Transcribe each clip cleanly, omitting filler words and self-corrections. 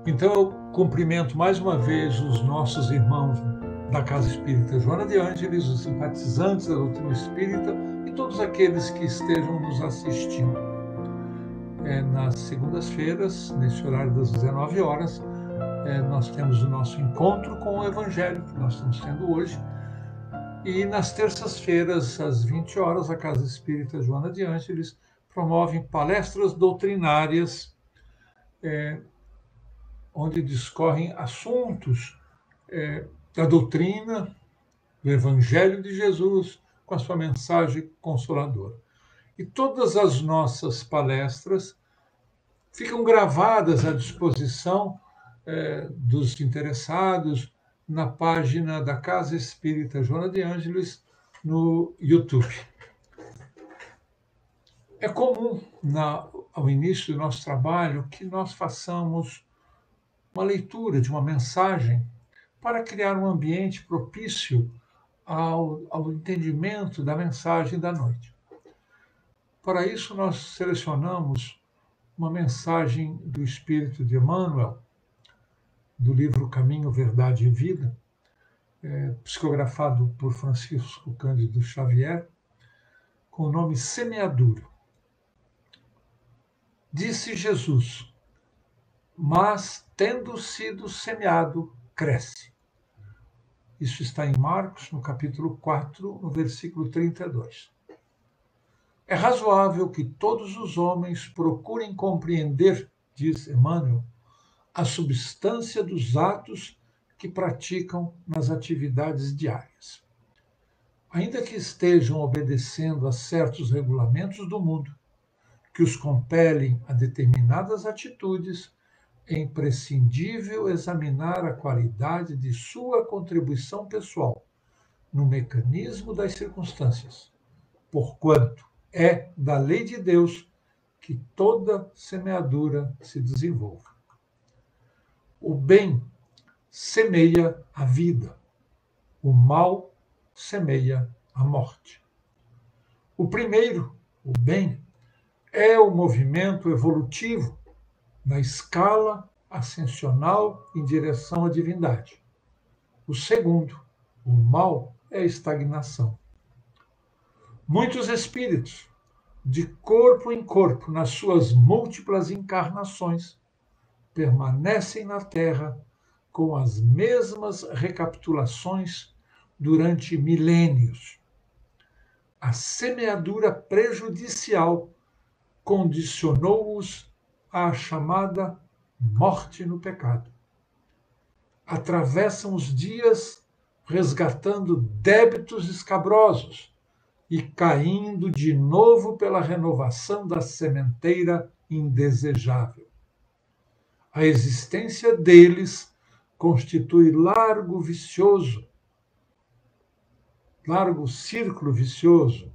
Então, eu cumprimento mais uma vez os nossos irmãos da Casa Espírita Joana de Ângeles, os simpatizantes da doutrina espírita e todos aqueles que estejam nos assistindo. Nas segundas-feiras, nesse horário das 19 horas, nós temos o nosso encontro com o Evangelho, que nós estamos tendo hoje. E nas terças-feiras, às 20 horas, a Casa Espírita Joana de Ângeles promove palestras doutrinárias, onde discorrem assuntos da doutrina, do Evangelho de Jesus, com a sua mensagem consoladora. E todas as nossas palestras ficam gravadas à disposição dos interessados na página da Casa Espírita Joana de Ângeles no YouTube. É comum, ao início do nosso trabalho, que nós façamos uma leitura de uma mensagem para criar um ambiente propício ao entendimento da mensagem da noite. Para isso, nós selecionamos uma mensagem do Espírito de Emmanuel, do livro Caminho, Verdade e Vida, psicografado por Francisco Cândido Xavier, com o nome Semeadura. Disse Jesus: mas, tendo sido semeado, cresce. Isso está em Marcos, no capítulo 4, no versículo 32. É razoável que todos os homens procurem compreender, diz Emmanuel, a substância dos atos que praticam nas atividades diárias. Ainda que estejam obedecendo a certos regulamentos do mundo, que os compelem a determinadas atitudes, é imprescindível examinar a qualidade de sua contribuição pessoal no mecanismo das circunstâncias, porquanto é da lei de Deus que toda semeadura se desenvolve. O bem semeia a vida, o mal semeia a morte. O primeiro, o bem, é o movimento evolutivo na escala ascensional em direção à divindade. O segundo, o mal, é a estagnação. Muitos espíritos, de corpo em corpo, nas suas múltiplas encarnações, permanecem na Terra com as mesmas recapitulações durante milênios. A semeadura prejudicial condicionou-os à chamada morte no pecado. Atravessam os dias resgatando débitos escabrosos e caindo de novo pela renovação da sementeira indesejável. A existência deles constitui largo círculo vicioso,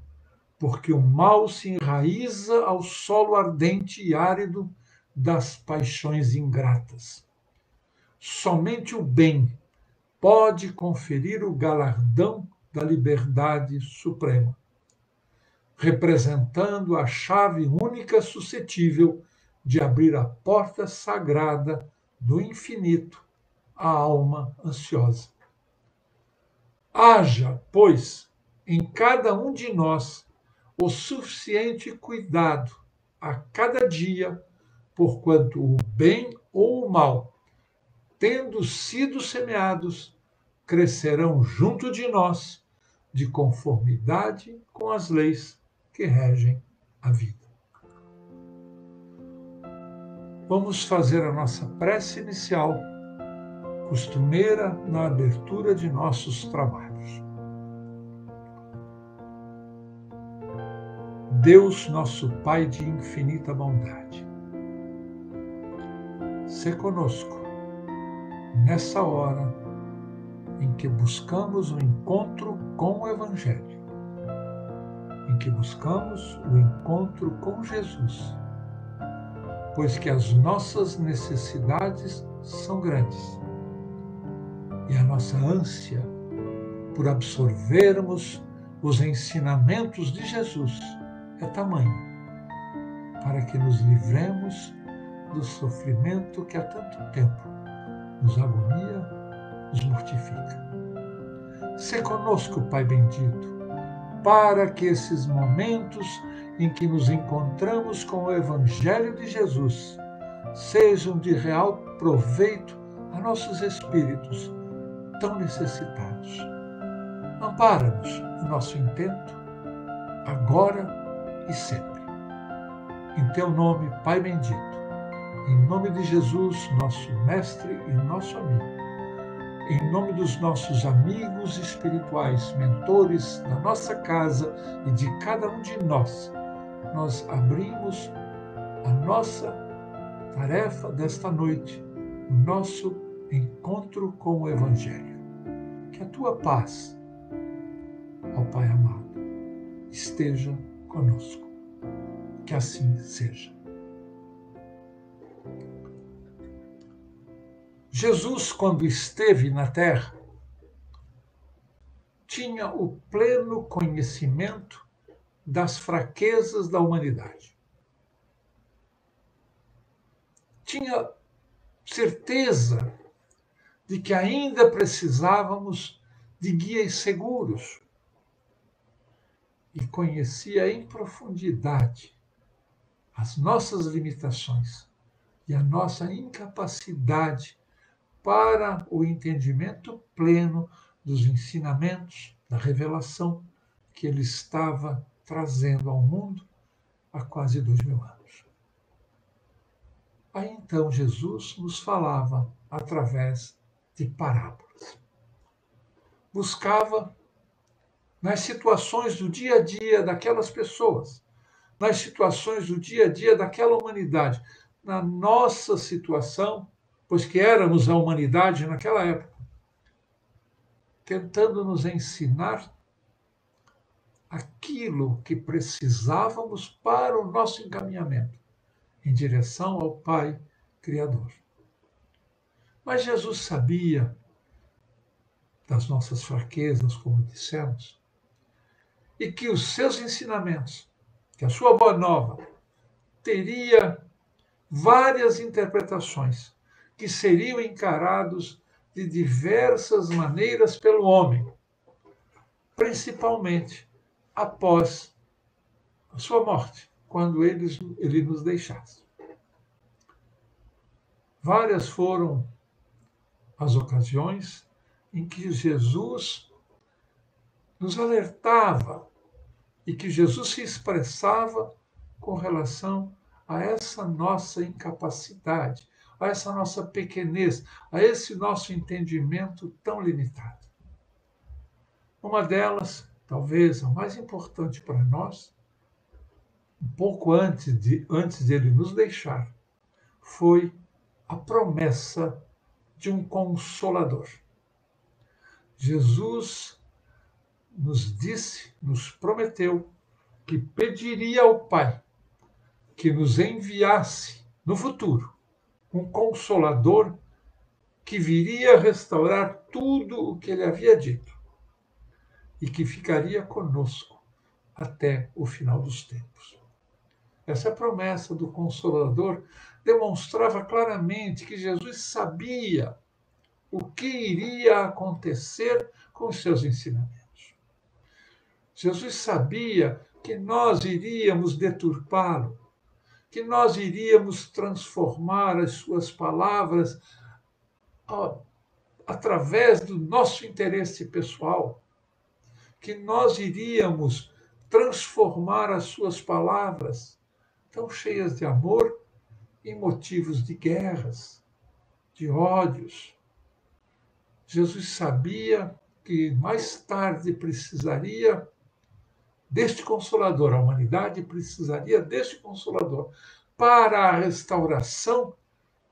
porque o mal se enraiza ao solo ardente e árido das paixões ingratas. Somente o bem pode conferir o galardão da liberdade suprema, representando a chave única suscetível de abrir a porta sagrada do infinito à alma ansiosa. Haja, pois, em cada um de nós o suficiente cuidado a cada dia, porquanto o bem ou o mal, tendo sido semeados, crescerão junto de nós, de conformidade com as leis que regem a vida. Vamos fazer a nossa prece inicial, costumeira na abertura de nossos trabalhos. Deus, nosso Pai de infinita bondade, sê conosco nessa hora em que buscamos o encontro com o Evangelho, em que buscamos o encontro com Jesus, pois que as nossas necessidades são grandes e a nossa ânsia por absorvermos os ensinamentos de Jesus é tamanho, para que nos livremos do sofrimento que há tanto tempo nos agonia, nos mortifica. Sê conosco, Pai bendito, para que esses momentos em que nos encontramos com o Evangelho de Jesus sejam de real proveito a nossos espíritos tão necessitados. Ampara-nos no nosso intento, agora e sempre. Em teu nome, Pai bendito, em nome de Jesus, nosso Mestre e nosso amigo, em nome dos nossos amigos espirituais, mentores da nossa casa e de cada um de nós, nós abrimos a nossa tarefa desta noite, o nosso encontro com o Evangelho. Que a tua paz, ó Pai amado, esteja conosco. Que assim seja. Jesus, quando esteve na terra, tinha o pleno conhecimento das fraquezas da humanidade. Tinha certeza de que ainda precisávamos de guias seguros e conhecia em profundidade as nossas limitações e a nossa incapacidade para o entendimento pleno dos ensinamentos, da revelação que ele estava trazendo ao mundo há quase 2000 anos. Aí então Jesus nos falava através de parábolas. Buscava nas situações do dia a dia daquelas pessoas, nas situações do dia a dia daquela humanidade, na nossa situação, pois que éramos a humanidade naquela época, tentando nos ensinar aquilo que precisávamos para o nosso encaminhamento em direção ao Pai Criador. Mas Jesus sabia das nossas fraquezas, como dissemos, e que os seus ensinamentos, que a sua boa nova, teria várias interpretações que seriam encarados de diversas maneiras pelo homem, principalmente após a sua morte, quando ele nos deixasse. Várias foram as ocasiões em que Jesus nos alertava e que Jesus se expressava com relação a essa nossa incapacidade, a essa nossa pequenez, a esse nosso entendimento tão limitado. Uma delas, talvez a mais importante para nós, um pouco antes dele nos deixar, foi a promessa de um Consolador. Jesus nos disse, nos prometeu, que pediria ao Pai que nos enviasse no futuro um Consolador que viria restaurar tudo o que ele havia dito e que ficaria conosco até o final dos tempos. Essa promessa do Consolador demonstrava claramente que Jesus sabia o que iria acontecer com os seus ensinamentos. Jesus sabia que nós iríamos deturpá-lo, que nós iríamos transformar as suas palavras através do nosso interesse pessoal, que nós iríamos transformar as suas palavras, tão cheias de amor, em motivos de guerras, de ódios. Jesus sabia que mais tarde precisaria deste Consolador, a humanidade precisaria deste Consolador para a restauração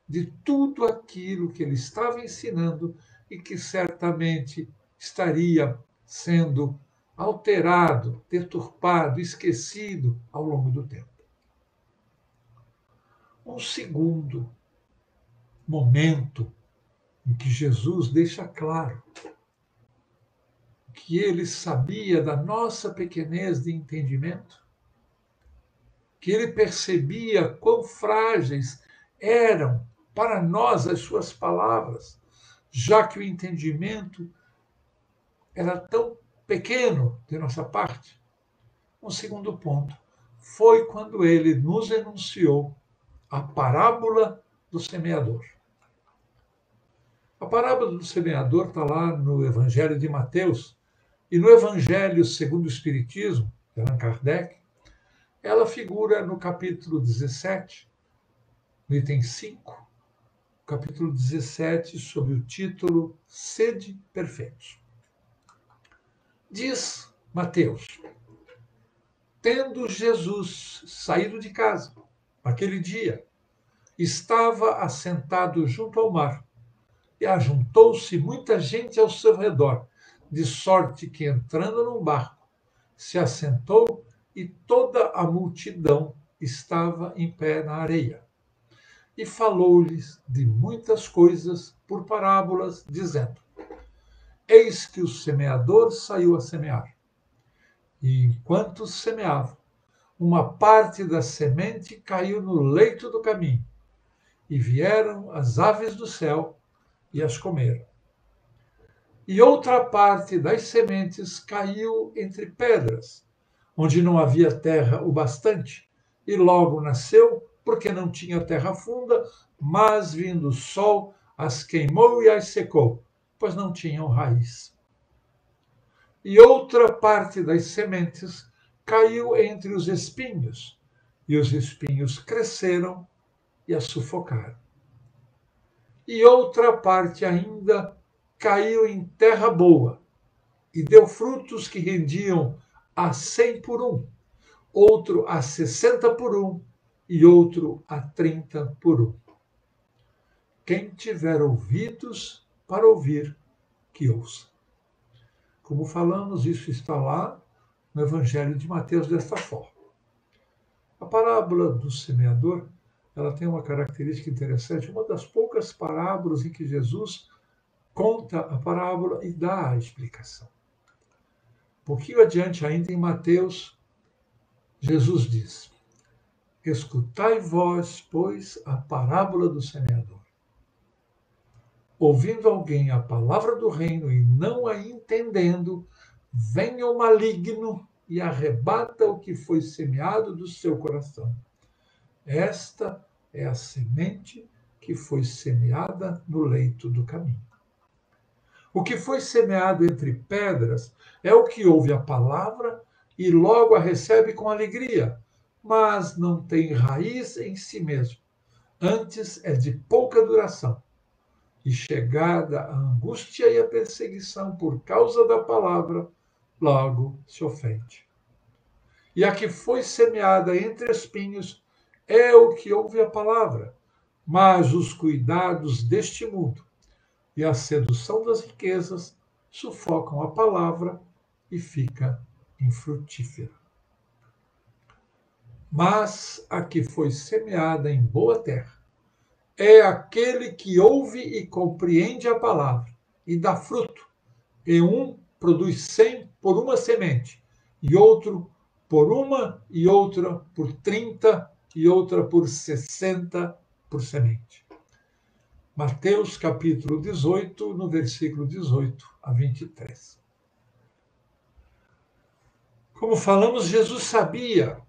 de tudo aquilo que ele estava ensinando e que certamente estaria sendo alterado, deturpado, esquecido ao longo do tempo. Um segundo momento em que Jesus deixa claro que ele sabia da nossa pequenez de entendimento, que ele percebia quão frágeis eram para nós as suas palavras, já que o entendimento era tão pequeno de nossa parte? Um segundo ponto foi quando ele nos enunciou a parábola do semeador. A parábola do semeador está lá no Evangelho de Mateus, e no Evangelho segundo o Espiritismo, de Allan Kardec, ela figura no capítulo 17, no item 5, capítulo 17, sob o título Sede Perfeitos. Diz Mateus: tendo Jesus saído de casa, naquele dia, estava assentado junto ao mar, e ajuntou-se muita gente ao seu redor, de sorte que, entrando num barco, se assentou e toda a multidão estava em pé na areia. E falou-lhes de muitas coisas por parábolas, dizendo: eis que o semeador saiu a semear. E enquanto semeava, uma parte da semente caiu no leito do caminho, e vieram as aves do céu e as comeram. E outra parte das sementes caiu entre pedras, onde não havia terra o bastante, e logo nasceu, porque não tinha terra funda, mas vindo o sol, as queimou e as secou, pois não tinham raiz. E outra parte das sementes caiu entre os espinhos, e os espinhos cresceram e a sufocaram. E outra parte ainda caiu em terra boa, e deu frutos que rendiam a 100 por um, outro a 60 por um, e outro a 30 por um. Quem tiver ouvidos para ouvir, que ouça. Como falamos, isso está lá no Evangelho de Mateus desta forma. A parábola do semeador, ela tem uma característica interessante, uma das poucas parábolas em que Jesus conta a parábola e dá a explicação. Um pouquinho adiante ainda em Mateus, Jesus diz: escutai vós, pois, a parábola do semeador. Ouvindo alguém a palavra do reino e não a entendendo, vem o maligno e arrebata o que foi semeado do seu coração. Esta é a semente que foi semeada no leito do caminho. O que foi semeado entre pedras é o que ouve a palavra e logo a recebe com alegria, mas não tem raiz em si mesmo. Antes é de pouca duração. E chegada a angústia e a perseguição por causa da palavra, logo se ofende. E a que foi semeada entre espinhos é o que ouve a palavra, mas os cuidados deste mundo e a sedução das riquezas sufocam a palavra e fica infrutífera. Mas a que foi semeada em boa terra é aquele que ouve e compreende a palavra e dá fruto. E um produz 100 por uma semente, e outro por uma, e outra por 30, e outra por 60 por semente. Mateus capítulo 18, no versículo 18 a 23. Como falamos, Jesus sabia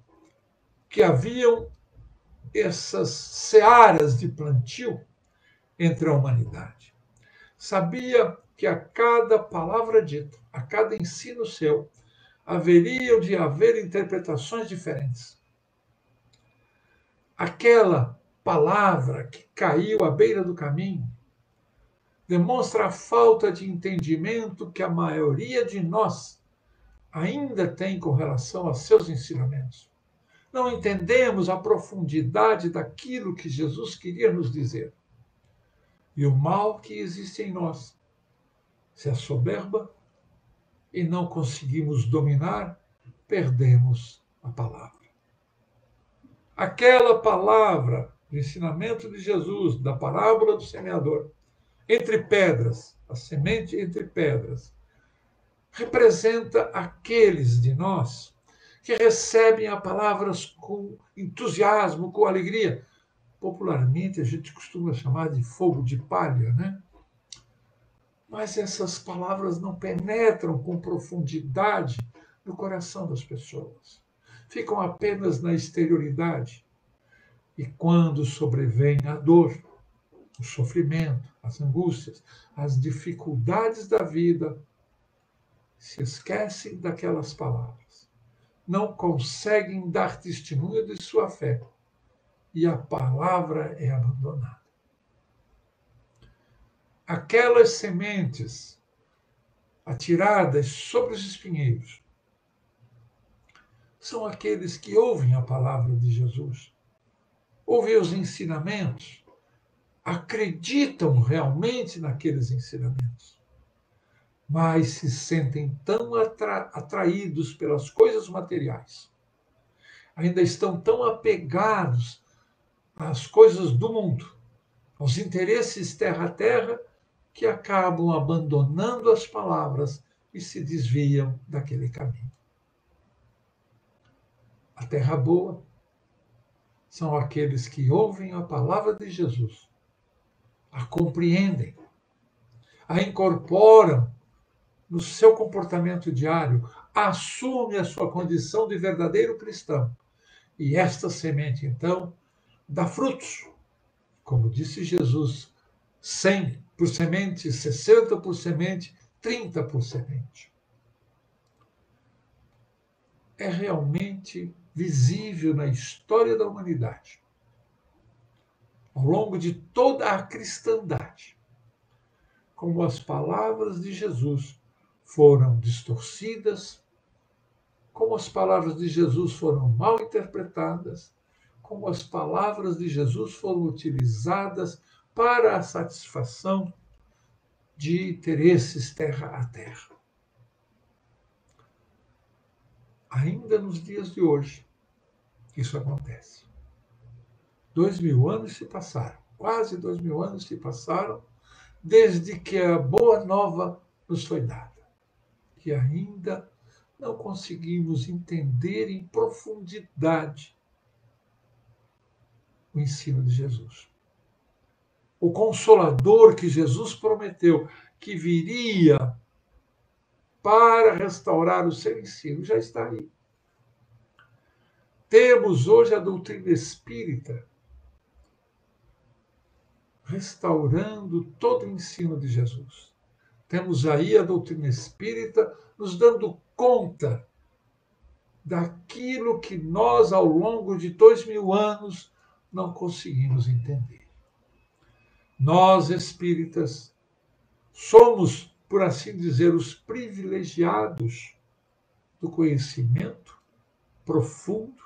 que haviam essas searas de plantio entre a humanidade. Sabia que a cada palavra dita, a cada ensino seu, haveriam de haver interpretações diferentes. Aquela palavra que caiu à beira do caminho demonstra a falta de entendimento que a maioria de nós ainda tem com relação a seus ensinamentos. Não entendemos a profundidade daquilo que Jesus queria nos dizer. E o mal que existe em nós se assoberba e não conseguimos dominar, perdemos a palavra. Aquela palavra do ensinamento de Jesus, da parábola do semeador, entre pedras, a semente entre pedras, representa aqueles de nós que recebem a palavra com entusiasmo, com alegria, popularmente a gente costuma chamar de fogo de palha, né? Mas essas palavras não penetram com profundidade no coração das pessoas. Ficam apenas na exterioridade. E quando sobrevém a dor, o sofrimento, as angústias, as dificuldades da vida, se esquecem daquelas palavras. Não conseguem dar testemunho de sua fé. E a palavra é abandonada. Aquelas sementes atiradas sobre os espinheiros são aqueles que ouvem a palavra de Jesus, ouvem os ensinamentos, acreditam realmente naqueles ensinamentos, mas se sentem tão atraídos pelas coisas materiais, ainda estão tão apegados às coisas do mundo, aos interesses terra a terra, que acabam abandonando as palavras e se desviam daquele caminho. A terra boa são aqueles que ouvem a palavra de Jesus, a compreendem, a incorporam no seu comportamento diário, assumem a sua condição de verdadeiro cristão. E esta semente, então, dá frutos. Como disse Jesus, 100 por semente, 60 por semente, 30 por semente. É realmente visível na história da humanidade, ao longo de toda a cristandade, como as palavras de Jesus foram distorcidas, como as palavras de Jesus foram mal interpretadas, como as palavras de Jesus foram utilizadas para a satisfação de interesses terra a terra. Ainda nos dias de hoje, isso acontece. 2000 anos se passaram, quase 2000 anos se passaram, desde que a boa nova nos foi dada. E ainda não conseguimos entender em profundidade o ensino de Jesus. O Consolador que Jesus prometeu que viria para restaurar o seu ensino já está aí. Temos hoje a doutrina espírita restaurando todo o ensino de Jesus. Temos aí a doutrina espírita nos dando conta daquilo que nós, ao longo de 2000 anos, não conseguimos entender. Nós, espíritas, somos, por assim dizer, os privilegiados do conhecimento profundo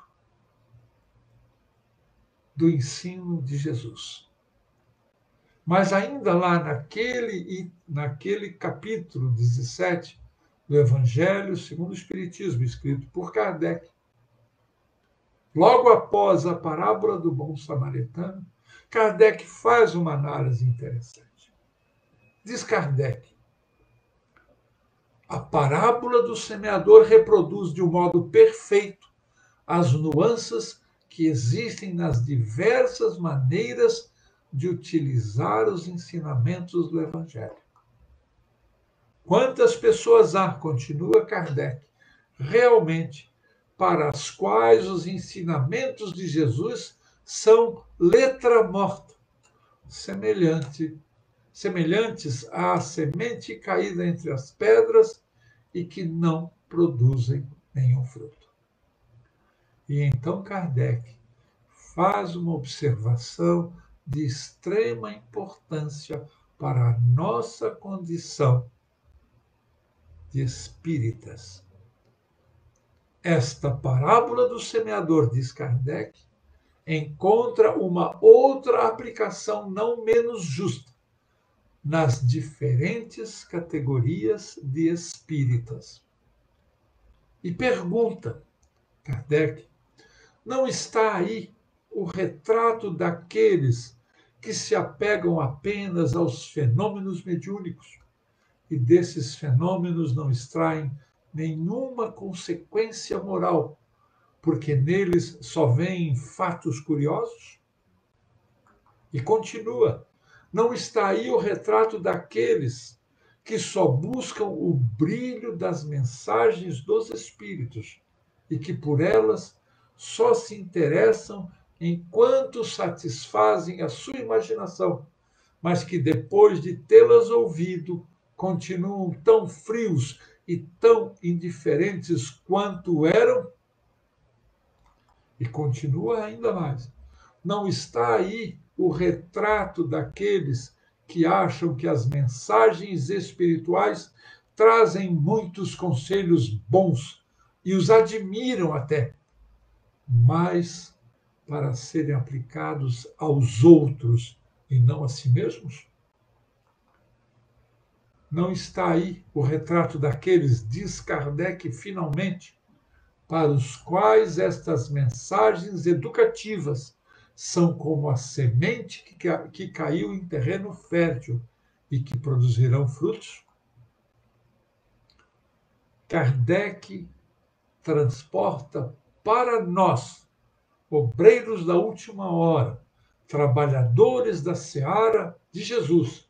do ensino de Jesus. Mas ainda lá naquele capítulo 17 do Evangelho segundo o Espiritismo, escrito por Kardec, logo após a parábola do bom samaritano, Kardec faz uma análise interessante. Diz Kardec: a parábola do semeador reproduz de um modo perfeito as nuances que existem nas diversas maneiras de utilizar os ensinamentos do Evangelho. Quantas pessoas há, continua Kardec, realmente para as quais os ensinamentos de Jesus são letra morta, semelhantes à semente caída entre as pedras e que não produzem nenhum fruto. E então Kardec faz uma observação de extrema importância para a nossa condição de espíritas. Esta parábola do semeador, diz Kardec, encontra uma outra aplicação não menos justa nas diferentes categorias de espíritas. E pergunta, Kardec, não está aí o retrato daqueles que se apegam apenas aos fenômenos mediúnicos e desses fenômenos não extraem nenhuma consequência moral, porque neles só vêm fatos curiosos? E continua: não está aí o retrato daqueles que só buscam o brilho das mensagens dos Espíritos e que por elas só se interessam enquanto satisfazem a sua imaginação, mas que depois de tê-las ouvido, continuam tão frios e tão indiferentes quanto eram? E continua ainda mais: não está aí o retrato daqueles que acham que as mensagens espirituais trazem muitos conselhos bons e os admiram até, mas para serem aplicados aos outros e não a si mesmos? Não está aí o retrato daqueles, diz Kardec finalmente, para os quais estas mensagens educativas são como a semente que caiu em terreno fértil e que produzirão frutos? Kardec transporta para nós, obreiros da última hora, trabalhadores da seara de Jesus,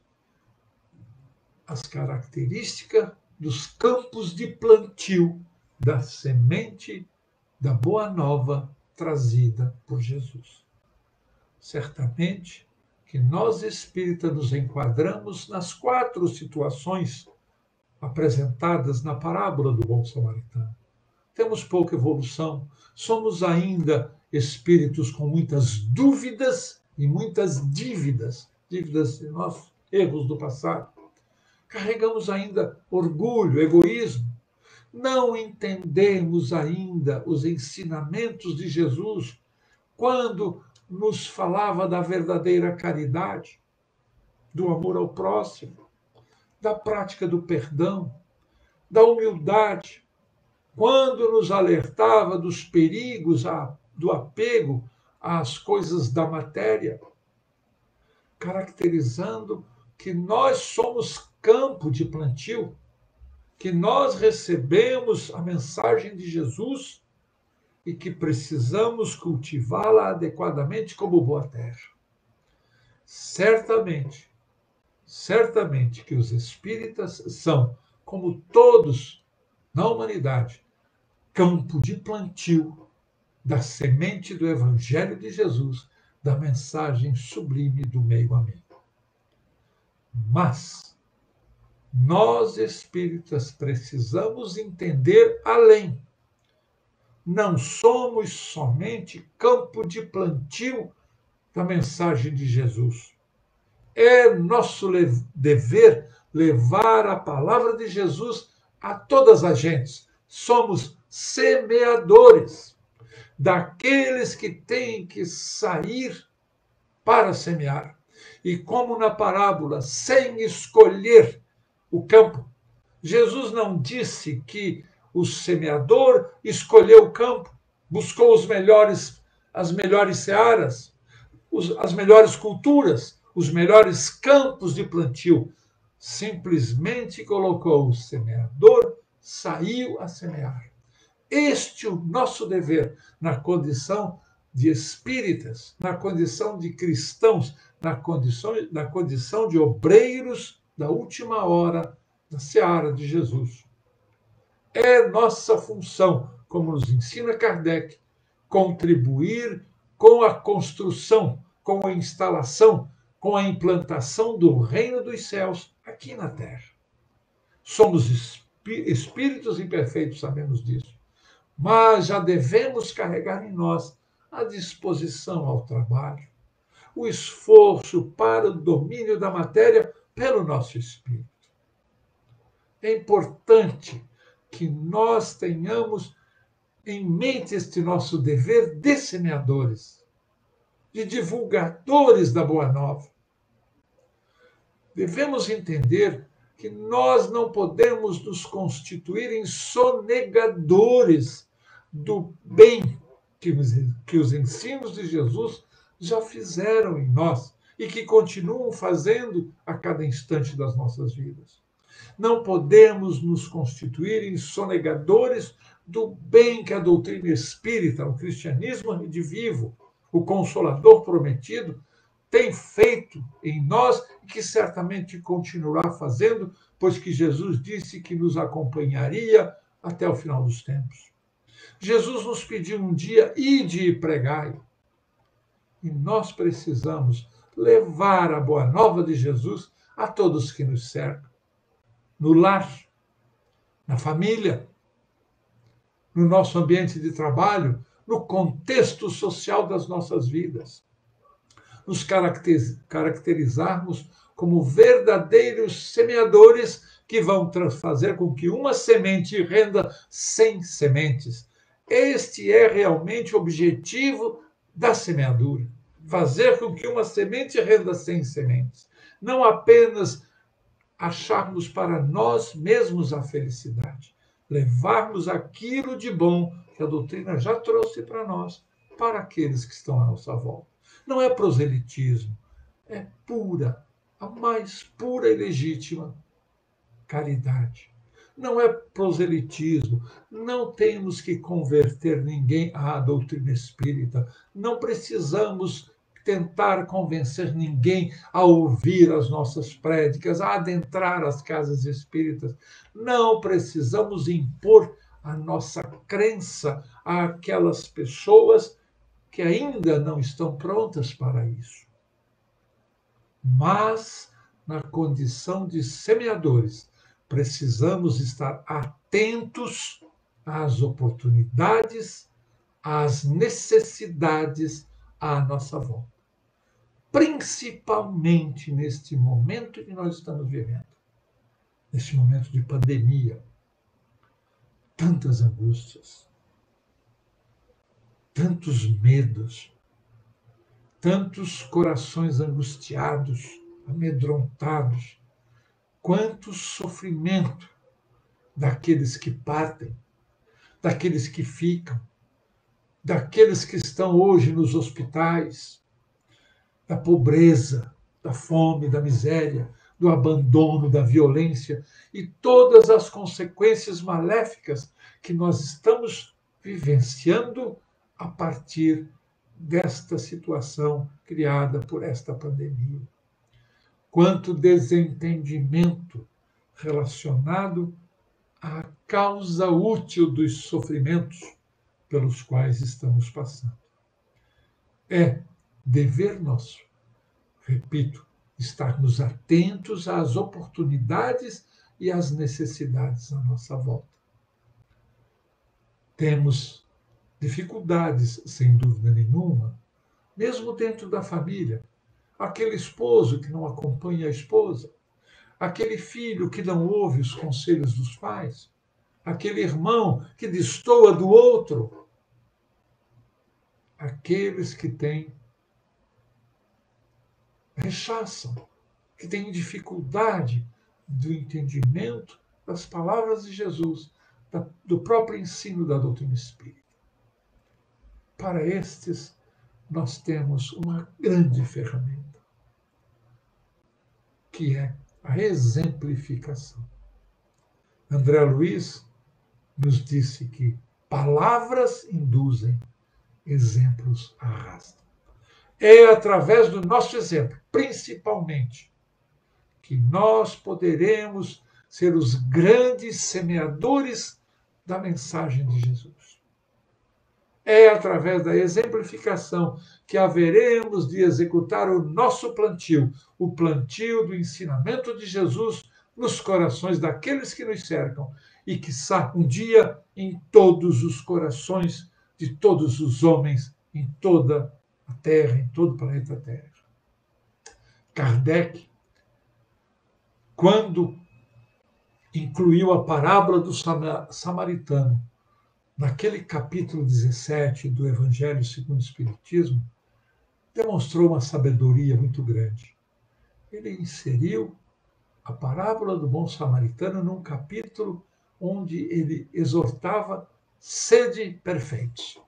as características dos campos de plantio da semente da boa nova trazida por Jesus. Certamente que nós espíritas nos enquadramos nas 4 situações apresentadas na parábola do bom samaritano. Temos pouca evolução, somos ainda espíritos com muitas dúvidas e muitas dívidas de nossos erros do passado. Carregamos ainda orgulho, egoísmo. Não entendemos ainda os ensinamentos de Jesus quando nos falava da verdadeira caridade, do amor ao próximo, da prática do perdão, da humildade, quando nos alertava dos perigos do apego às coisas da matéria, caracterizando que nós somos campo de plantio, que nós recebemos a mensagem de Jesus e que precisamos cultivá-la adequadamente como boa terra. Certamente que os espíritas são, como todos na humanidade, campo de plantio da semente do Evangelho de Jesus, da mensagem sublime do meio amigo. Mas nós espíritas precisamos entender além. Não somos somente campo de plantio da mensagem de Jesus. É nosso dever levar a palavra de Jesus a todas as gentes. Somos semeadores, daqueles que têm que sair para semear. E como na parábola, sem escolher o campo, Jesus não disse que o semeador escolheu o campo, buscou as melhores searas, as melhores culturas, os melhores campos de plantio. Simplesmente colocou o semeador, saiu a semear. Este é o nosso dever na condição de espíritas, na condição de cristãos, na condição de obreiros da última hora da seara de Jesus. É nossa função, como nos ensina Kardec, contribuir com a construção, com a instalação, com a implantação do reino dos céus aqui na Terra. Somos espíritos imperfeitos, sabemos disso, mas já devemos carregar em nós a disposição ao trabalho, o esforço para o domínio da matéria pelo nosso espírito. É importante que nós tenhamos em mente este nosso dever de semeadores, de divulgadores da Boa Nova. Devemos entender que nós não podemos nos constituir em sonegadores do bem que os ensinos de Jesus já fizeram em nós e que continuam fazendo a cada instante das nossas vidas. Não podemos nos constituir em sonegadores do bem que a doutrina espírita, o cristianismo redivivo, o Consolador prometido, tem feito em nós e que certamente continuará fazendo, pois que Jesus disse que nos acompanharia até o final dos tempos. Jesus nos pediu um dia: ide e pregai. E nós precisamos levar a boa nova de Jesus a todos que nos cercam, no lar, na família, no nosso ambiente de trabalho, no contexto social das nossas vidas. Nos caracterizarmos como verdadeiros semeadores que vão fazer com que uma semente renda 100 sementes. Este é realmente o objetivo da semeadura: fazer com que uma semente renda 100 sementes. Não apenas acharmos para nós mesmos a felicidade, levarmos aquilo de bom que a doutrina já trouxe para nós, para aqueles que estão à nossa volta. Não é proselitismo, é pura, a mais pura e legítima caridade. Não é proselitismo, não temos que converter ninguém à doutrina espírita, não precisamos tentar convencer ninguém a ouvir as nossas prédicas, a adentrar as casas espíritas. Não precisamos impor a nossa crença àquelas pessoas que ainda não estão prontas para isso. Mas, na condição de semeadores, precisamos estar atentos às oportunidades, às necessidades à nossa volta. Principalmente neste momento que nós estamos vivendo, neste momento de pandemia, tantas angústias, tantos medos, tantos corações angustiados, amedrontados, quanto sofrimento daqueles que partem, daqueles que ficam, daqueles que estão hoje nos hospitais, da pobreza, da fome, da miséria, do abandono, da violência e todas as consequências maléficas que nós estamos vivenciando a partir desta situação criada por esta pandemia. Quanto desentendimento relacionado à causa útil dos sofrimentos pelos quais estamos passando. É dever nosso, repito, estarmos atentos às oportunidades e às necessidades à nossa volta. Temos dificuldades, sem dúvida nenhuma, mesmo dentro da família. Aquele esposo que não acompanha a esposa, aquele filho que não ouve os conselhos dos pais, aquele irmão que destoa do outro, aqueles que rechaçam, que têm dificuldade do entendimento das palavras de Jesus, do próprio ensino da doutrina espírita. Para estes, nós temos uma grande ferramenta, que é a exemplificação. André Luiz nos disse que palavras induzem, exemplos arrastam. É através do nosso exemplo, principalmente, que nós poderemos ser os grandes semeadores da mensagem de Jesus. É através da exemplificação que haveremos de executar o nosso plantio, o plantio do ensinamento de Jesus nos corações daqueles que nos cercam e, quiçá, um dia em todos os corações de todos os homens em toda a Terra, em todo o planeta Terra. Kardec, quando incluiu a parábola do samaritano naquele capítulo 17 do Evangelho segundo o Espiritismo, demonstrou uma sabedoria muito grande. Ele inseriu a parábola do bom samaritano num capítulo onde ele exortava sede perfeitos.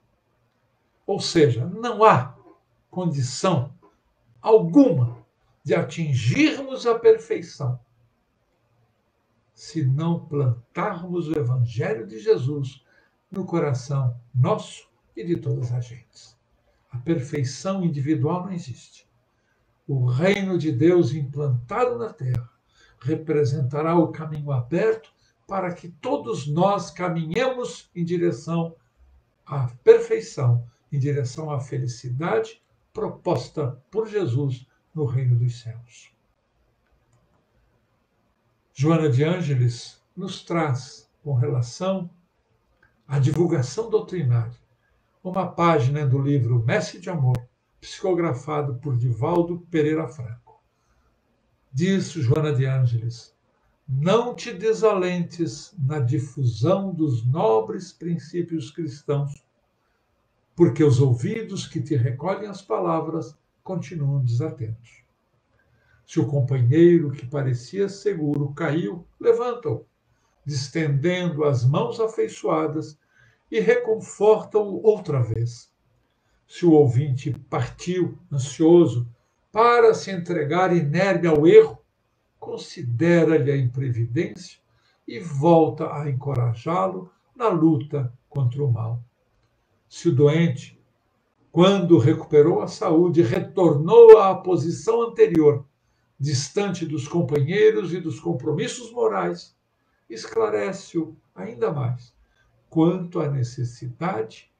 Ou seja, não há condição alguma de atingirmos a perfeição se não plantarmos o Evangelho de Jesus no coração nosso e de todas as gentes. A perfeição individual não existe. O reino de Deus implantado na terra representará o caminho aberto para que todos nós caminhemos em direção à perfeição, em direção à felicidade proposta por Jesus no reino dos céus. Joana de Ângeles nos traz, com relação à divulgação doutrinária, uma página do livro Messe de Amor, psicografado por Divaldo Pereira Franco. Diz Joana de Ângeles: não te desalentes na difusão dos nobres princípios cristãos, porque os ouvidos que te recolhem as palavras continuam desatentos. Se o companheiro que parecia seguro caiu, levanta-o, distendendo as mãos afeiçoadas, e reconforta-o outra vez. Se o ouvinte partiu, ansioso, para se entregar inerme ao erro, considera-lhe a imprevidência e volta a encorajá-lo na luta contra o mal. Se o doente, quando recuperou a saúde, retornou à posição anterior, distante dos companheiros e dos compromissos morais, esclarece-o ainda mais quanto à necessidade,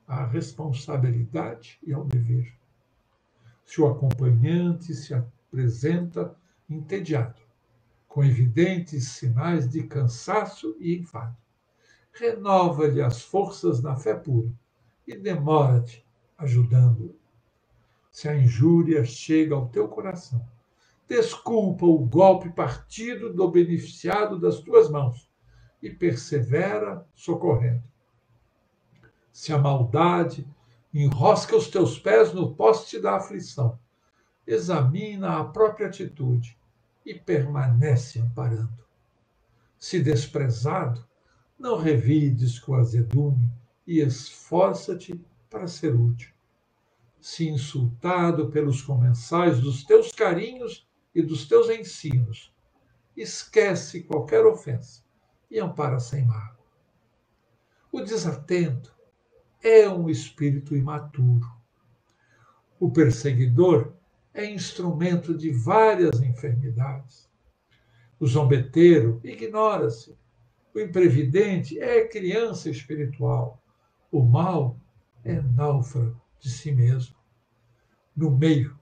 à responsabilidade e ao dever. Se o acompanhante se apresenta entediado, com evidentes sinais de cansaço e enfado, renova-lhe as forças na fé pura e demora-te ajudando-o. Se a injúria chega ao teu coração, desculpa o golpe partido do beneficiado das tuas mãos e persevera socorrendo. Se a maldade enrosca os teus pés no poste da aflição, examina a própria atitude e permanece amparando. Se desprezado, não revides com azedume e esforça-te para ser útil. Se insultado pelos comensais dos teus carinhos e dos teus ensinos, esquece qualquer ofensa e ampara sem mágoa. O desatento é um espírito imaturo. O perseguidor é instrumento de várias enfermidades. O zombeteiro ignora-se. O imprevidente é criança espiritual. O mal é náufrago de si mesmo. No meio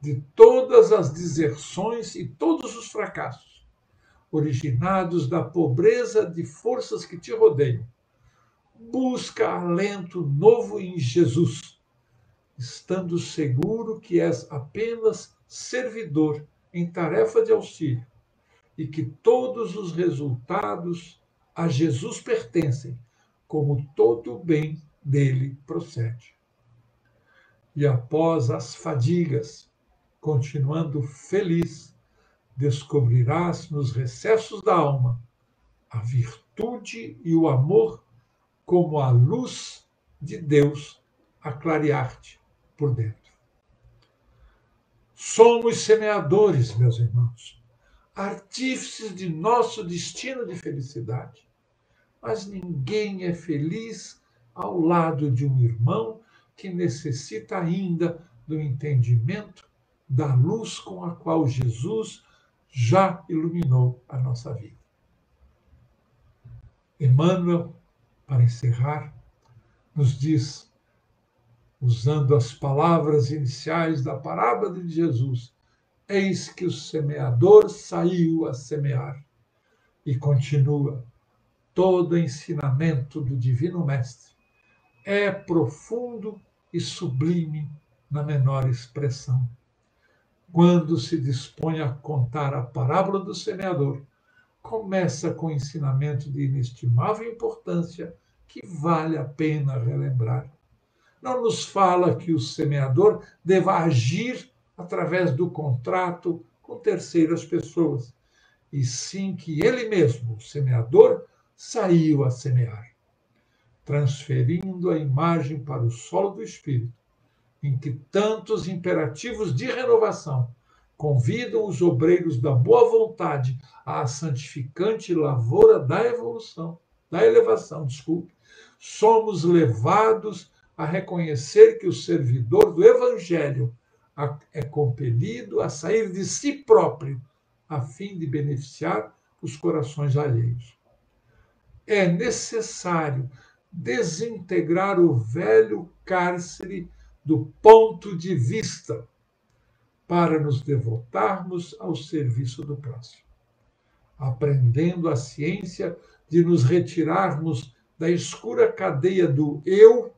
de todas as deserções e todos os fracassos, originados da pobreza de forças que te rodeiam, busca alento novo em Jesus, estando seguro que és apenas servidor em tarefa de auxílio e que todos os resultados a Jesus pertencem, como todo o bem dele procede. E após as fadigas, continuando feliz, descobrirás nos recessos da alma a virtude e o amor como a luz de Deus a clarear-te por dentro. Somos semeadores, meus irmãos, artífices de nosso destino de felicidade, mas ninguém é feliz ao lado de um irmão que necessita ainda do entendimento da luz com a qual Jesus já iluminou a nossa vida. Emmanuel, para encerrar, nos diz, usando as palavras iniciais da parábola de Jesus: eis que o semeador saiu a semear. E continua: todo ensinamento do Divino Mestre é profundo e sublime na menor expressão. Quando se dispõe a contar a parábola do semeador, começa com um ensinamento de inestimável importância que vale a pena relembrar. Não nos fala que o semeador deva agir através do contrato com terceiras pessoas, e sim que ele mesmo, o semeador, saiu a semear, transferindo a imagem para o solo do Espírito, em que tantos imperativos de renovação convidam os obreiros da boa vontade à santificante lavoura da elevação, somos levados a reconhecer que o servidor do Evangelho é compelido a sair de si próprio, a fim de beneficiar os corações alheios. É necessário desintegrar o velho cárcere do ponto de vista para nos devotarmos ao serviço do próximo, aprendendo a ciência de nos retirarmos da escura cadeia do eu.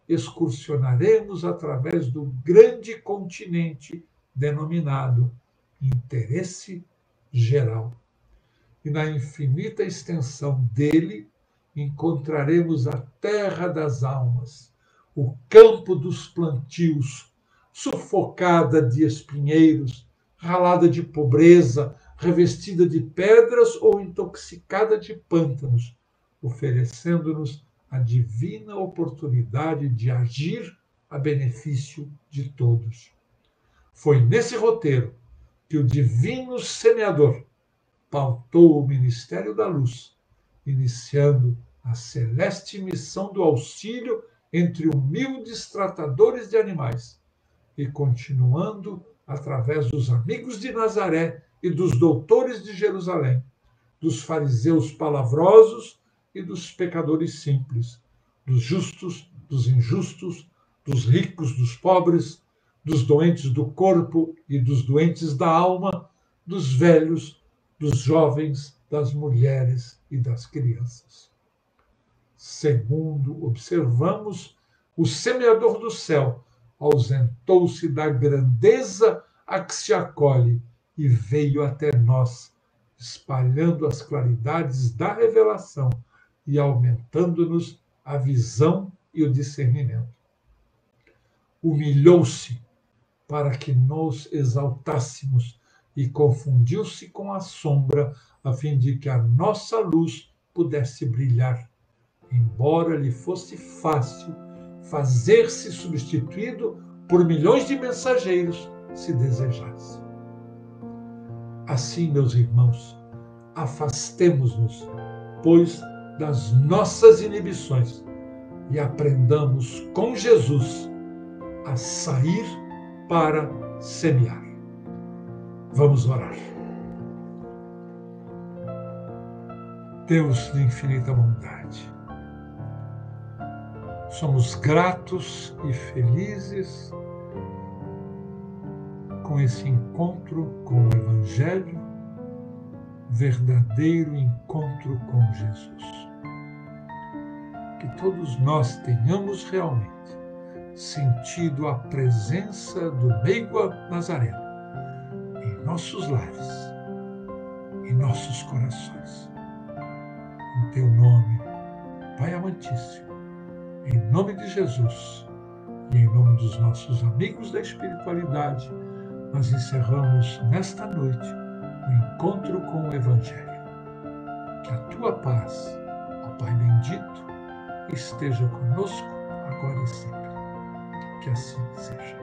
Excursionaremos através do grande continente denominado interesse geral. E na infinita extensão dele encontraremos a terra das almas, o campo dos plantios, sufocada de espinheiros, ralada de pobreza, revestida de pedras ou intoxicada de pântanos, oferecendo-nos a divina oportunidade de agir a benefício de todos. Foi nesse roteiro que o divino semeador pautou o ministério da luz, iniciando a celeste missão do auxílio entre humildes tratadores de animais e continuando através dos amigos de Nazaré e dos doutores de Jerusalém, dos fariseus palavrosos e dos pecadores simples, dos justos, dos injustos, dos ricos, dos pobres, dos doentes do corpo e dos doentes da alma, dos velhos, dos jovens, das mulheres e das crianças. Segundo observamos, o semeador do céu ausentou-se da grandeza a que se acolhe e veio até nós, espalhando as claridades da revelação e aumentando-nos a visão e o discernimento. Humilhou-se para que nos exaltássemos e confundiu-se com a sombra, a fim de que a nossa luz pudesse brilhar, embora lhe fosse fácil fazer-se substituído por milhões de mensageiros, se desejasse. Assim, meus irmãos, afastemo-nos, pois, das nossas inibições e aprendamos com Jesus a sair para semear. Vamos orar. Deus de infinita bondade, somos gratos e felizes com esse encontro com o Evangelho, verdadeiro encontro com Jesus. Que todos nós tenhamos realmente sentido a presença do meigo Nazareno em nossos lares, em nossos corações. Em teu nome, Pai amantíssimo, em nome de Jesus e em nome dos nossos amigos da espiritualidade, nós encerramos nesta noite o encontro com o Evangelho. Que a tua paz, ó Pai bendito, esteja conosco agora e sempre. Que assim seja.